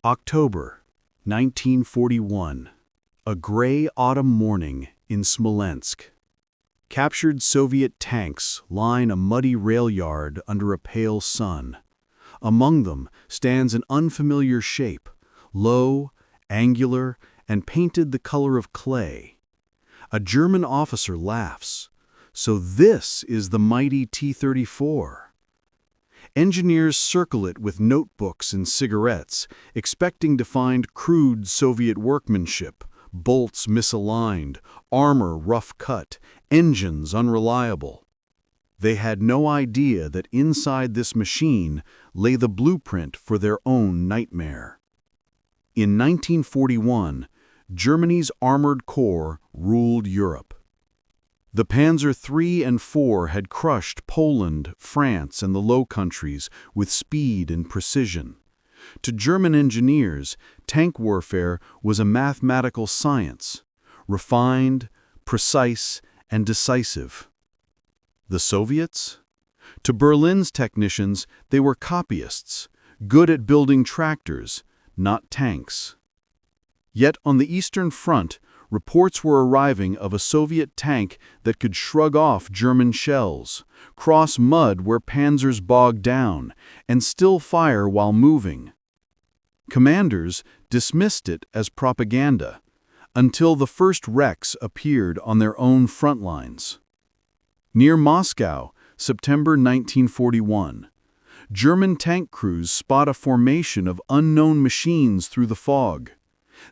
October 1941. A gray autumn morning in Smolensk. Captured Soviet tanks line a muddy rail yard under a pale sun. Among them stands an unfamiliar shape, low, angular, and painted the color of clay. A German officer laughs. So this is the mighty T-34. Engineers circle it with notebooks and cigarettes, expecting to find crude Soviet workmanship, bolts misaligned, armor rough cut, engines unreliable. They had no idea that inside this machine lay the blueprint for their own nightmare. In 1941, Germany's armored corps ruled Europe. The Panzer III and IV had crushed Poland, France, and the Low Countries with speed and precision. To German engineers, tank warfare was a mathematical science, refined, precise, and decisive. The Soviets? To Berlin's technicians, they were copyists, good at building tractors, not tanks. Yet on the Eastern Front, reports were arriving of a Soviet tank that could shrug off German shells, cross mud where Panzers bogged down, and still fire while moving. Commanders dismissed it as propaganda, until the first wrecks appeared on their own front lines. Near Moscow, September 1941, German tank crews spot a formation of unknown machines through the fog.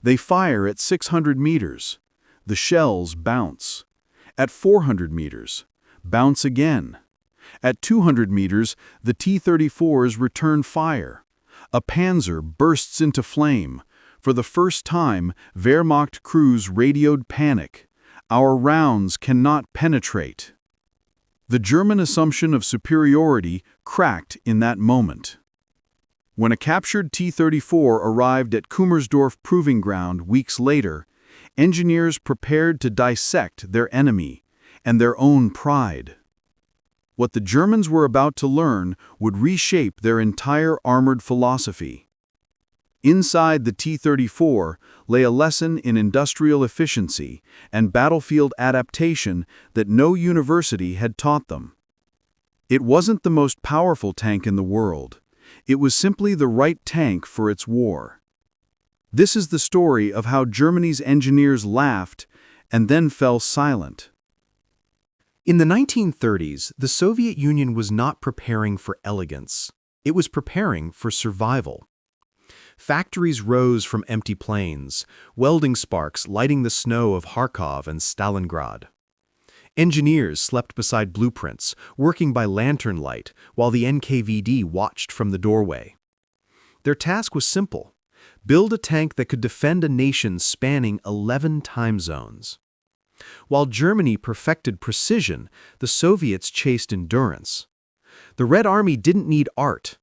They fire at 600 meters. The shells bounce. At 400 meters, bounce again. At 200 meters, the T-34s return fire. A Panzer bursts into flame. For the first time, Wehrmacht crews radioed panic. Our rounds cannot penetrate. The German assumption of superiority cracked in that moment. When a captured T-34 arrived at Kummersdorf Proving Ground weeks later, engineers prepared to dissect their enemy and their own pride. What the Germans were about to learn would reshape their entire armored philosophy. Inside the T-34 lay a lesson in industrial efficiency and battlefield adaptation that no university had taught them. It wasn't the most powerful tank in the world. It was simply the right tank for its war. This is the story of how Germany's engineers laughed and then fell silent. In the 1930s, the Soviet Union was not preparing for elegance. It was preparing for survival. Factories rose from empty plains, welding sparks lighting the snow of Kharkov and Stalingrad. Engineers slept beside blueprints, working by lantern light, while the NKVD watched from the doorway. Their task was simple: build a tank that could defend a nation spanning 11 time zones. While Germany perfected precision, the Soviets chased endurance. The Red Army didn't need art.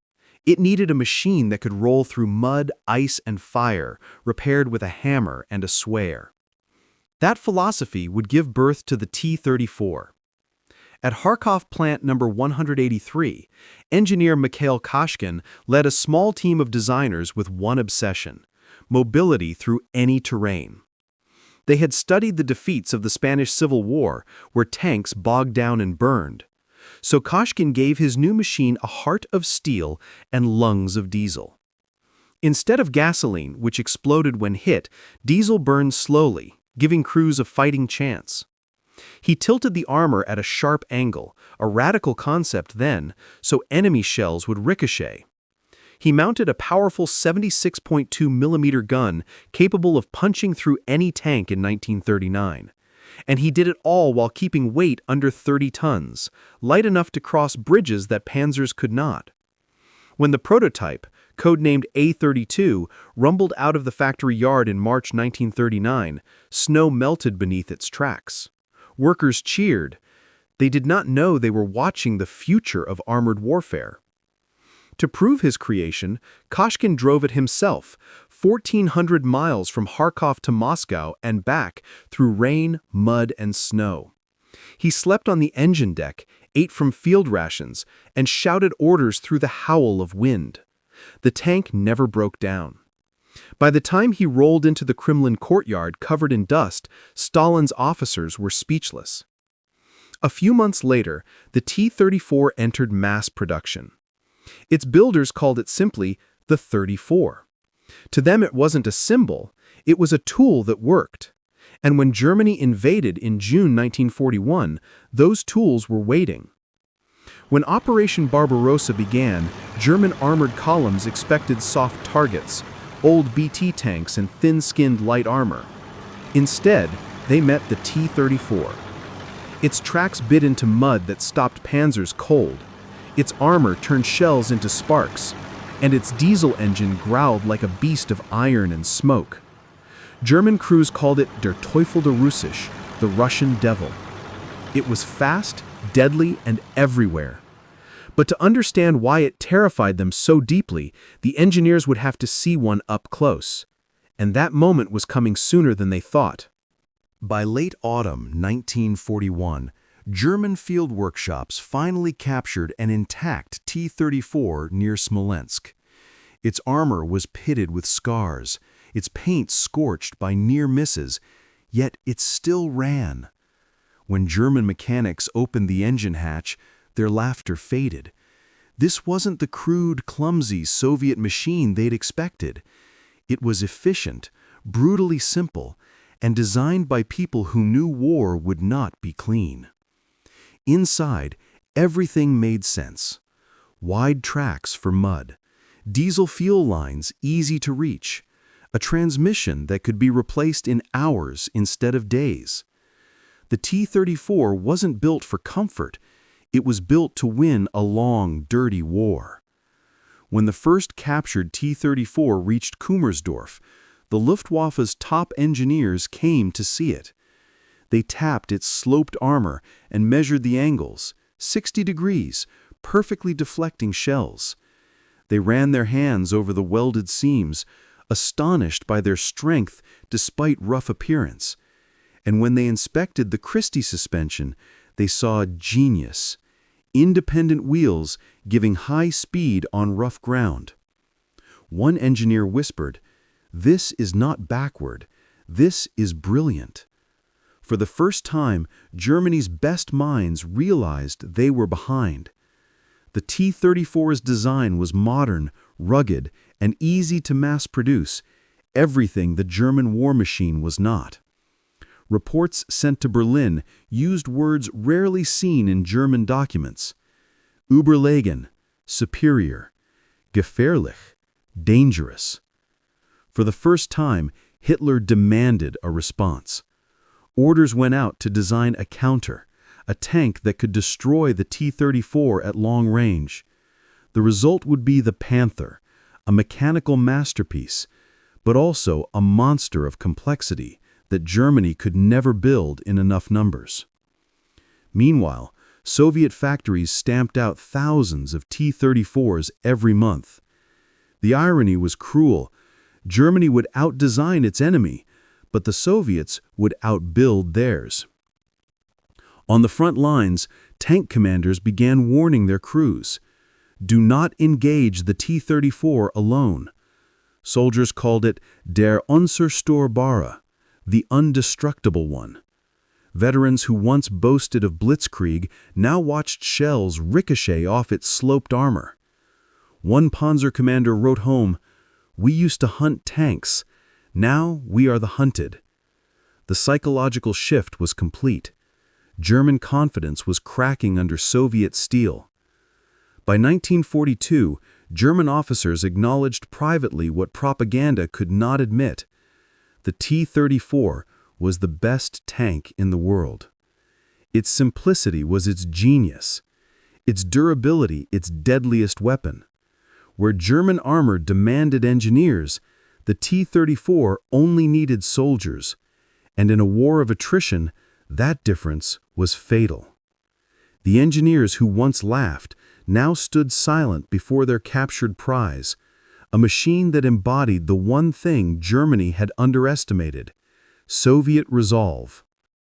It needed a machine that could roll through mud, ice, and fire, repaired with a hammer and a swear. That philosophy would give birth to the T-34. At Kharkov Plant No. 183, engineer Mikhail Koshkin led a small team of designers with one obsession: mobility through any terrain. They had studied the defeats of the Spanish Civil War, where tanks bogged down and burned. So Koshkin gave his new machine a heart of steel and lungs of diesel. Instead of gasoline, which exploded when hit, diesel burned slowly, giving crews a fighting chance. He tilted the armor at a sharp angle, a radical concept then, so enemy shells would ricochet. He mounted a powerful 76.2 millimeter gun capable of punching through any tank in 1939. And he did it all while keeping weight under 30 tons, light enough to cross bridges that Panzers could not. When the prototype, codenamed A-32, rumbled out of the factory yard in March 1939, snow melted beneath its tracks. Workers cheered. They did not know they were watching the future of armored warfare. To prove his creation, Koshkin drove it himself, 1,400 miles from Kharkov to Moscow and back through rain, mud, and snow. He slept on the engine deck, ate from field rations, and shouted orders through the howl of wind. The tank never broke down. By the time he rolled into the Kremlin courtyard covered in dust, Stalin's officers were speechless. A few months later, the T-34 entered mass production. Its builders called it simply the 34. To them it wasn't a symbol, it was a tool that worked. And when Germany invaded in June 1941, those tools were waiting. When Operation Barbarossa began, German armored columns expected soft targets, old BT tanks and thin-skinned light armor. Instead, they met the T-34. Its tracks bit into mud that stopped Panzers cold. Its armor turned shells into sparks, and its diesel engine growled like a beast of iron and smoke. German crews called it Der Teufel der Russisch, the Russian devil. It was fast, deadly, and everywhere. But to understand why it terrified them so deeply, the engineers would have to see one up close. And that moment was coming sooner than they thought. By late autumn 1941, German field workshops finally captured an intact T-34 near Smolensk. Its armor was pitted with scars, its paint scorched by near misses, yet it still ran. When German mechanics opened the engine hatch, their laughter faded. This wasn't the crude, clumsy Soviet machine they'd expected. It was efficient, brutally simple, and designed by people who knew war would not be clean. Inside, everything made sense. Wide tracks for mud, diesel fuel lines easy to reach, a transmission that could be replaced in hours instead of days. The T-34 wasn't built for comfort, it was built to win a long, dirty war. When the first captured T-34 reached Kummersdorf, the Luftwaffe's top engineers came to see it. They tapped its sloped armor and measured the angles, 60 degrees, perfectly deflecting shells. They ran their hands over the welded seams, astonished by their strength despite rough appearance. And when they inspected the Christie suspension, they saw genius, independent wheels giving high speed on rough ground. One engineer whispered, "This is not backward, this is brilliant." For the first time, Germany's best minds realized they were behind. The T-34's design was modern, rugged, and easy to mass produce, everything the German war machine was not. Reports sent to Berlin used words rarely seen in German documents. Überlegen, superior, gefährlich, dangerous. For the first time, Hitler demanded a response. Orders went out to design a counter, a tank that could destroy the T-34 at long range. The result would be the Panther, a mechanical masterpiece, but also a monster of complexity that Germany could never build in enough numbers. Meanwhile, Soviet factories stamped out thousands of T-34s every month. The irony was cruel. Germany would outdesign its enemy, but the Soviets would outbuild theirs. On the front lines, tank commanders began warning their crews, "Do not engage the T-34 alone." Soldiers called it der Unzerstörbare, the undestructible one. Veterans who once boasted of blitzkrieg now watched shells ricochet off its sloped armor. One Panzer commander wrote home, "We used to hunt tanks. Now we are the hunted." The psychological shift was complete. German confidence was cracking under Soviet steel. By 1942, German officers acknowledged privately what propaganda could not admit. The T-34 was the best tank in the world. Its simplicity was its genius. Its durability, its deadliest weapon. Where German armor demanded engineers, the T-34 only needed soldiers. And in a war of attrition, that difference was fatal. The engineers who once laughed now stood silent before their captured prize, a machine that embodied the one thing Germany had underestimated: Soviet resolve.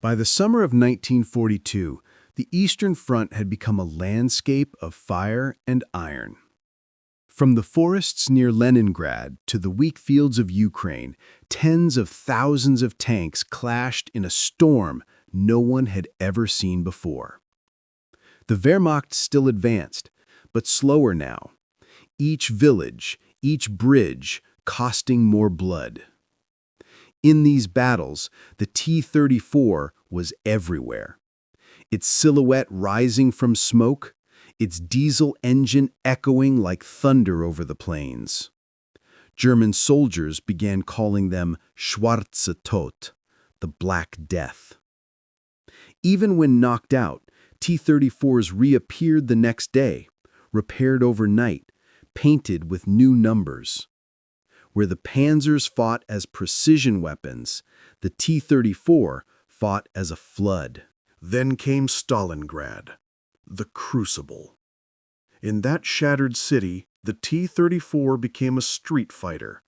By the summer of 1942, the Eastern Front had become a landscape of fire and iron. From the forests near Leningrad to the wheat fields of Ukraine, tens of thousands of tanks clashed in a storm no one had ever seen before. The Wehrmacht still advanced, but slower now. Each village, each bridge, costing more blood. In these battles, the T-34 was everywhere. Its silhouette rising from smoke, its diesel engine echoing like thunder over the plains. German soldiers began calling them Schwarze Tod, the Black Death. Even when knocked out, T-34s reappeared the next day, repaired overnight, painted with new numbers. Where the Panzers fought as precision weapons, the T-34 fought as a flood. Then came Stalingrad, the crucible. In that shattered city, the T-34 became a street fighter.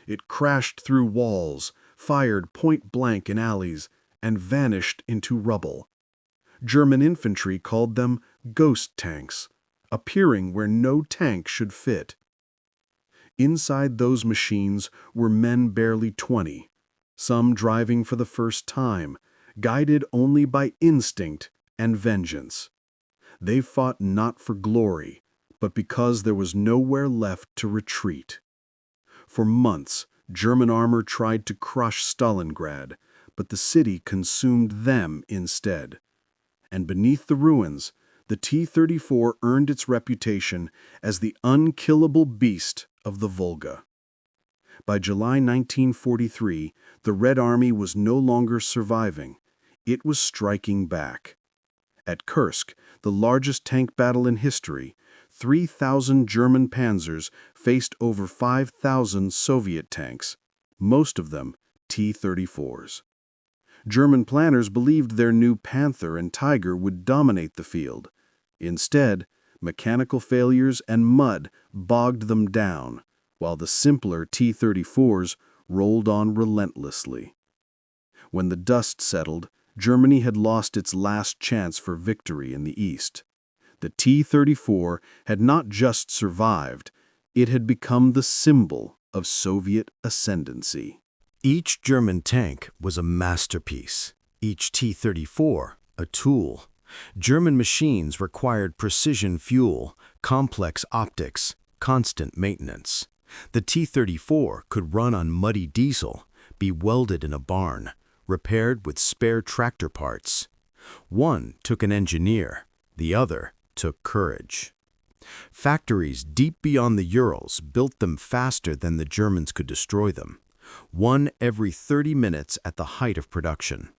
It crashed through walls, fired point-blank in alleys, and vanished into rubble. German infantry called them ghost tanks, appearing where no tank should fit. Inside those machines were men barely 20, some driving for the first time, guided only by instinct and vengeance. They fought not for glory, but because there was nowhere left to retreat. For months, German armor tried to crush Stalingrad, but the city consumed them instead. And beneath the ruins, the T-34 earned its reputation as the unkillable beast of the Volga. By July 1943, the Red Army was no longer surviving. It was striking back. At Kursk, the largest tank battle in history, 3,000 German Panzers faced over 5,000 Soviet tanks, most of them T-34s. German planners believed their new Panther and Tiger would dominate the field. Instead, mechanical failures and mud bogged them down, while the simpler T-34s rolled on relentlessly. When the dust settled, Germany had lost its last chance for victory in the East. The T-34 had not just survived, it had become the symbol of Soviet ascendancy. Each German tank was a masterpiece, each T-34 a tool. German machines required precision fuel, complex optics, constant maintenance. The T-34 could run on muddy diesel, be welded in a barn, repaired with spare tractor parts. One took an engineer, the other took courage. Factories deep beyond the Urals built them faster than the Germans could destroy them. One every 30 minutes at the height of production.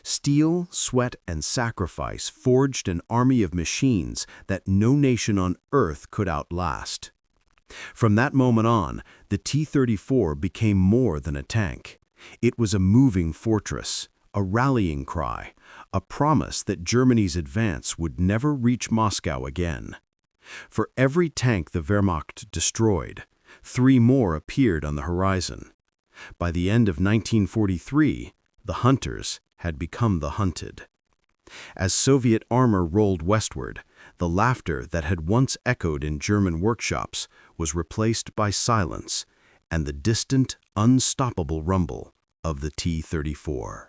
Steel, sweat, and sacrifice forged an army of machines that no nation on earth could outlast. From that moment on, the T-34 became more than a tank. It was a moving fortress, a rallying cry, a promise that Germany's advance would never reach Moscow again. For every tank the Wehrmacht destroyed, 3 more appeared on the horizon. By the end of 1943, the hunters had become the hunted. As Soviet armor rolled westward, the laughter that had once echoed in German workshops was replaced by silence and the distant, unstoppable rumble of the T-34.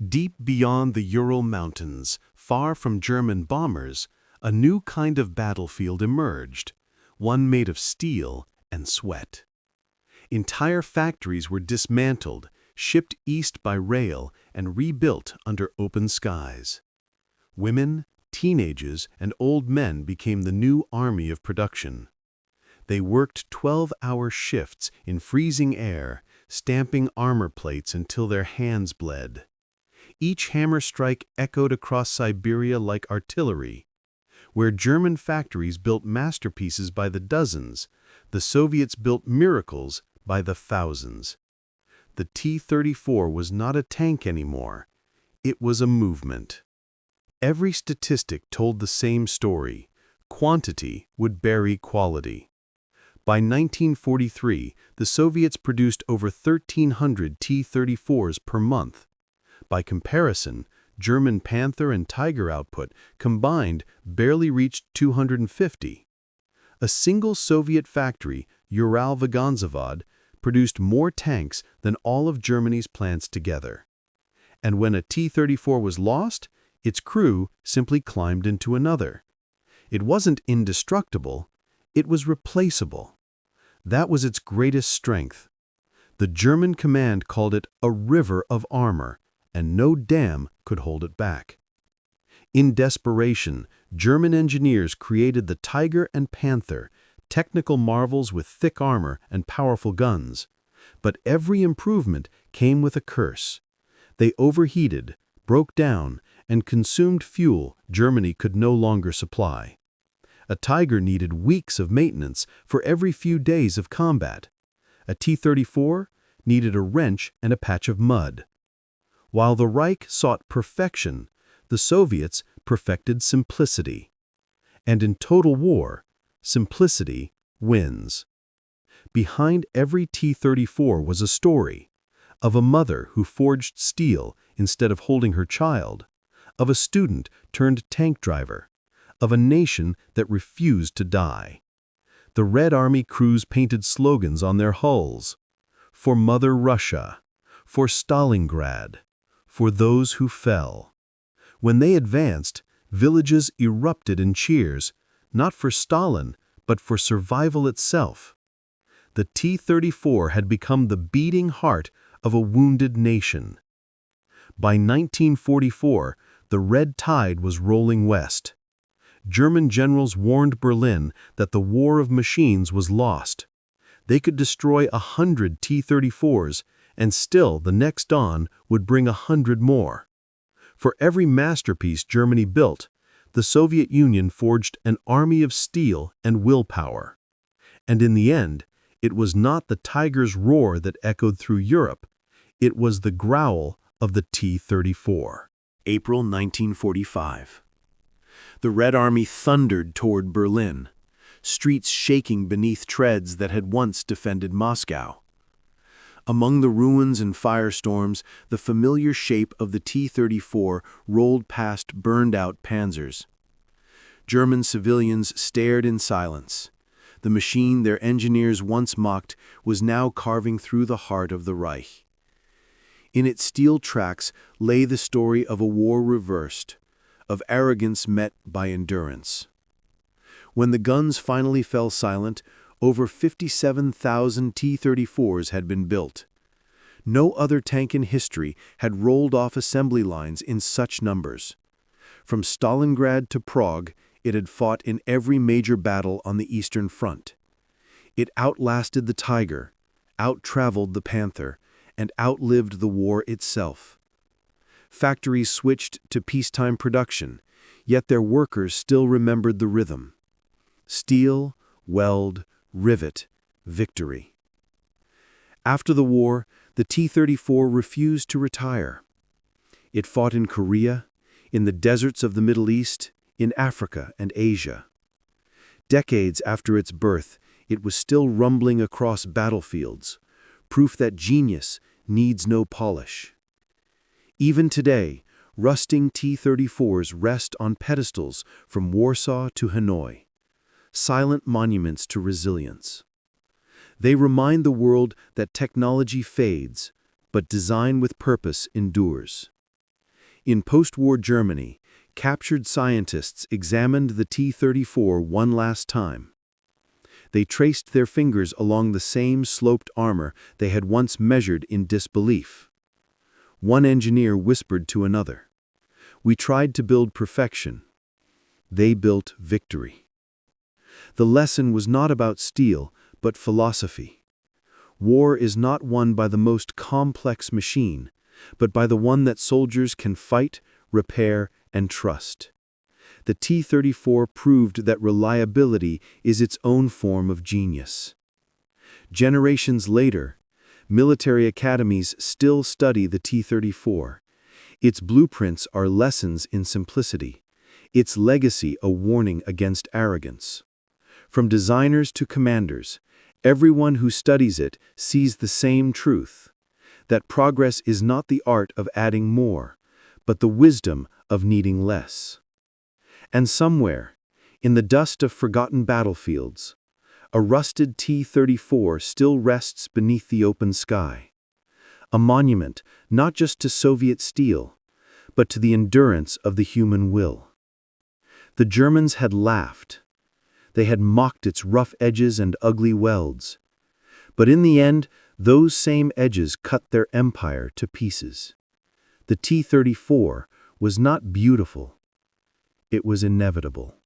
Deep beyond the Ural Mountains, far from German bombers, a new kind of battlefield emerged, one made of steel and sweat. Entire factories were dismantled, shipped east by rail, and rebuilt under open skies. Women, teenagers, and old men became the new army of production. They worked 12-hour shifts in freezing air, stamping armor plates until their hands bled. Each hammer strike echoed across Siberia like artillery. Where German factories built masterpieces by the dozens, the Soviets built miracles by the thousands. The T-34 was not a tank anymore. It was a movement. Every statistic told the same story. Quantity would bury quality. By 1943, the Soviets produced over 1,300 T-34s per month. By comparison, German Panther and Tiger output combined barely reached 250. A single Soviet factory, Urals, produced more tanks than all of Germany's plants together. And when a T-34 was lost, its crew simply climbed into another. It wasn't indestructible, it was replaceable. That was its greatest strength. The German command called it a river of armor, and no dam could hold it back. In desperation, German engineers created the Tiger and Panther, technical marvels with thick armor and powerful guns. But every improvement came with a curse. They overheated, broke down, and consumed fuel Germany could no longer supply. A Tiger needed weeks of maintenance for every few days of combat. A T-34 needed a wrench and a patch of mud. While the Reich sought perfection, the Soviets perfected simplicity. And in total war, simplicity wins. Behind every T-34 was a story of a mother who forged steel instead of holding her child, of a student turned tank driver, of a nation that refused to die. The Red Army crews painted slogans on their hulls: "For Mother Russia," "For Stalingrad," "For those who fell." When they advanced, villages erupted in cheers, not for Stalin, but for survival itself. The T-34 had become the beating heart of a wounded nation. By 1944, the red tide was rolling west. German generals warned Berlin that the war of machines was lost. They could destroy 100 T-34s, and still the next dawn would bring 100 more. For every masterpiece Germany built, the Soviet Union forged an army of steel and willpower. And in the end, it was not the tiger's roar that echoed through Europe, it was the growl of the T-34. April 1945. The Red Army thundered toward Berlin, streets shaking beneath treads that had once defended Moscow. Among the ruins and firestorms, the familiar shape of the T-34 rolled past burned-out Panzers. German civilians stared in silence. The machine their engineers once mocked was now carving through the heart of the Reich. In its steel tracks lay the story of a war reversed, of arrogance met by endurance. When the guns finally fell silent, over 57,000 T-34s had been built. No other tank in history had rolled off assembly lines in such numbers. From Stalingrad to Prague, it had fought in every major battle on the Eastern Front. It outlasted the Tiger, out-traveled the Panther, and outlived the war itself. Factories switched to peacetime production, yet their workers still remembered the rhythm. Steel, weld, rivet, victory. After the war, the T-34 refused to retire. It fought in Korea, in the deserts of the Middle East, in Africa and Asia. Decades after its birth, it was still rumbling across battlefields, proof that genius needs no polish. Even today, rusting T-34s rest on pedestals from Warsaw to Hanoi, silent monuments to resilience. They remind the world that technology fades, but design with purpose endures. In post-war Germany, captured scientists examined the T-34 one last time. They traced their fingers along the same sloped armor they had once measured in disbelief. One engineer whispered to another, "We tried to build perfection. They built victory." The lesson was not about steel, but philosophy. War is not won by the most complex machine, but by the one that soldiers can fight, repair, and trust. The T-34 proved that reliability is its own form of genius. Generations later, military academies still study the T-34. Its blueprints are lessons in simplicity, its legacy a warning against arrogance. From designers to commanders, everyone who studies it sees the same truth, that progress is not the art of adding more, but the wisdom of needing less. And somewhere, in the dust of forgotten battlefields, A rusted T-34 still rests beneath the open sky. A monument not just to Soviet steel, but to the endurance of the human will. The Germans had laughed. They had mocked its rough edges and ugly welds. But in the end, those same edges cut their empire to pieces. The T-34 was not beautiful. It was inevitable.